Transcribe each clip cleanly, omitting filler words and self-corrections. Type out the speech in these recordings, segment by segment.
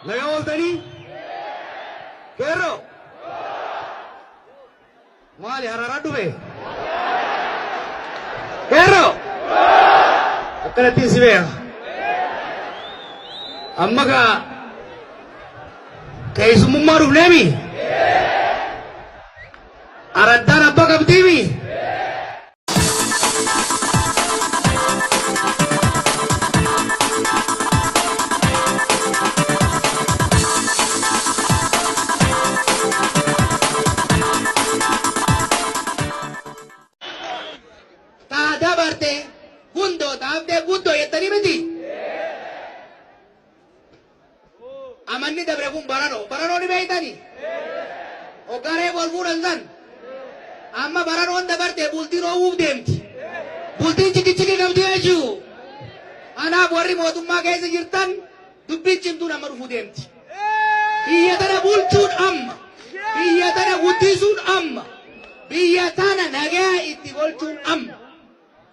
Nagaa ooltanii? Keerroo? Maali hararaa dhufe? Keerroo? Akkanattiin si beeka. Amma kaa keessummummaa dhufneemi? Araddaan abbaa qabdiimi? Dabarte gundo taabde gundo yettani miti amanni dabre kun barano ni beeytani ogaree bol fuudhan san amma baranoon dabarte bultiin oowuuf deemti bultiin cikichiki qabdi jechuu anaaf warri mootummaa keessa jirtan dubbiin cimtuun amma dhufuu deemti biyya tana bulchuun amma biyya tana guddisuun amma biyya tana nagaa itti golchuun amma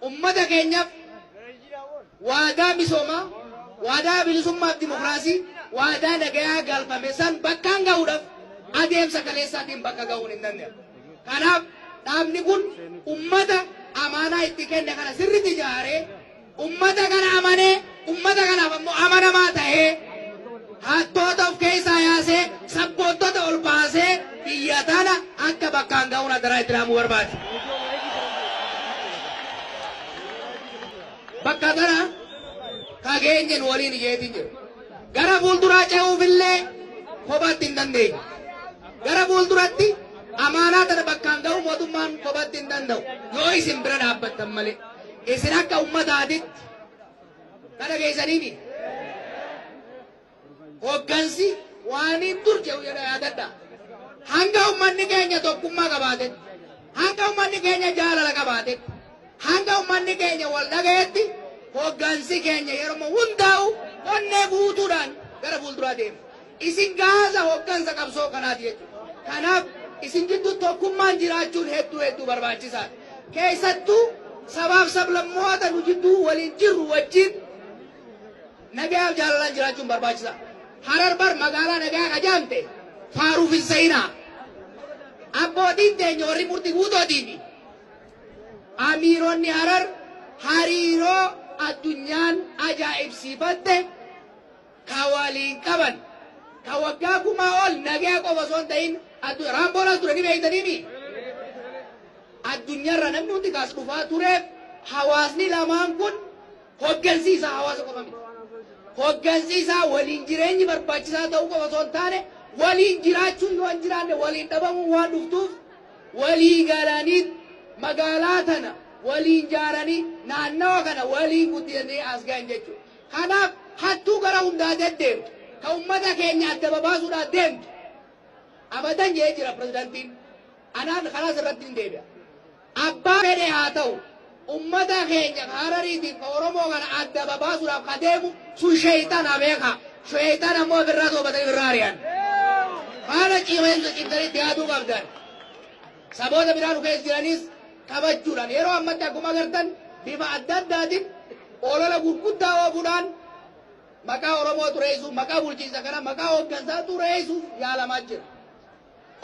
ummata keenyaaf waadaa misoomaa, waadaa bilisummaaf dimokiraasii, waadaa nagayaa galfame san bakkaan gahuudhaaf adeemsa kaleessaatiin bakka gahuun hin danda'amu. Kanaaf dhaabni kun ummata amaanaa itti kenne kana sirriitti ijaaree ummata kana amanee ummata kanaaf ammoo amanamaa ta'ee hattoota of keessaa yaasee sabboontota ol baasee biyya tana akka bakkaan gahuun addaraa itti dhaamuu barbaade. Bakka tana kageenyen waliin ijeetiin jiru. Gara fuulduraa ce'uufillee kophaatti hin dandeenye. Gara fuulduratti amaanaa tana bakkaan ga'u mootummaan kophaatti hin danda'u. Yoo isin bira dhaabbattan malee isin akka ummataatitti kana geessaniini. Hoggansi waaniin dur jedhu jedha yaadadha. Hanga ummanni keenya tokkummaa qabaatetti, hanga ummanni keenya jaalala qabaatetti, hanga ummanni keenya wal dhagayetti hoggansi keenya yeroo hundaa'u onnee guutuudhaan gara fuulduraa deema. Isin gaasa hoggansa qabsoo kanaati jechuudha. Kanaaf isin jidduu tokkummaan jiraachuun hedduu barbaachisaadha. Keessattuu sabaaf sablammoota nu jidduu waliin jirru wajjin nagayaaf jaalalaan jiraachuun barbaachisaadha. Harar bar magaalaa nagaa qajaamte faaruuf hin seenaa. Abbootiin teenya warri murtii guutootiifi amiironni Harar hariiroo addunyaan ajaa'ibsiifatte ka waliin qaban ka waggaa kumaa ol nagaa qofa osoo hin ta'in raamboolas ture ni beektaniimi. Addunyaarra namni hundi kaas dhufaa tureef hawaasni lamaan kun hoggansiisaa hawaasa qofa miti. Hoggansiisaa waliin jireenyi barbaachisaa ta'uu qofa osoo hin taane waliin jiraachuun yoo hin jiraanne waliin dhabamuun waan dhuftuuf walii galanii magaalaa tana waliin jaaranii naannawa kana waliin guddisanii as ga'an jechuudha. Kanaaf hattuu gara hundaa deddeemtu ka ummata keenya adda babaasuudhaaf deemtu abadan jee jira pirezidaantiin anaan kanaas irratti hin deebi'a. Abbaa fedhe haa ta'u ummata keenya Harariitiif ka Oromoo kana adda babaasuudhaaf ka deemu sun sheeyxana beeka. Sheeyxana ammoo ofirraa toobatanii ofirraa ari'an. Haala cimtanii itti yaaduu qabdan. Saboota biraan keessa jiranis kabajuudhaan yeroo ammatti akkuma agartan bifa adda addaatiin olola gurguddaa oofuudhaan maqaa Oromoo xureessuuf maqaa bulchiinsa kana maqaa hooggansaa xureessuuf yaalamaa jira.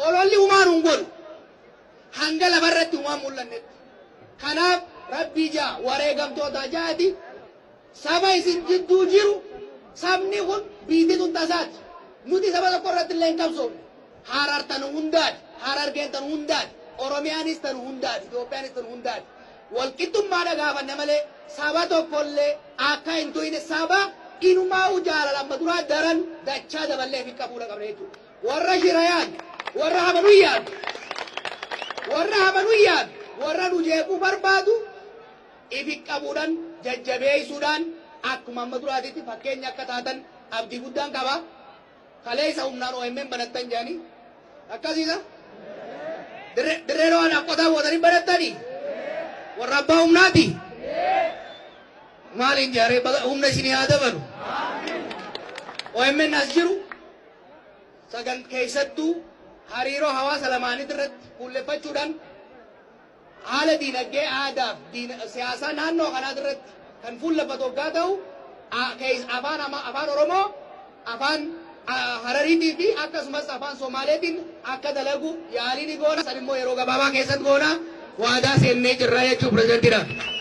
Ololli humaan hin godhu hanga lafarratti humaan mul'annetti. Kanaaf rabbii jaa wareegamtoota jaati saba isin jidduu jiru sabni kun biitituun tasaati. Nuti saba tokko irratti illee hin qabsoofne. Harar tan hundaati, Harargeen tan hundaati, Oromiyaanis tan hundaati, Itoophiyaanis tan hundaati. Walqixxummaadha gaafanne malee saba tokkollee akka hin tuyne saba inumaa jaalala amma duraa daran dachaa daballee fi qabuudha qabna jechuudha. Warra shirayaan, warra habanuyyaan, warra nu jeequu barbaadu ifi qabuudhaan jajjabeessuudhaan akkuma amma duraatitti fakkeenya akka taatan abdii guddaan qaba. Kaleessa humnaan OMN banattan jedhanii akkasiisa. Dirree waan qotaa bootanii banattanii warra abbaa humnaati. Maaliin jaaree humna isinii haa dabalu. OMN as jiru sagan keessattuu hariiroo hawaasa lamaanii irratti fuulleffachuudhaan haala diinagdee aadaaf siyaasaa naannoo kanaa irratti kan fuulleffatu hoggaa ta'u afaan Oromoo afaan Harariitii fi akkasumas afaan Somaaleetiin akka dalagu yaalii ni goona. San immoo yeroo gabaabaa keessatti goona. Waadaa seennee jirra jechuudha pireezidentiidha.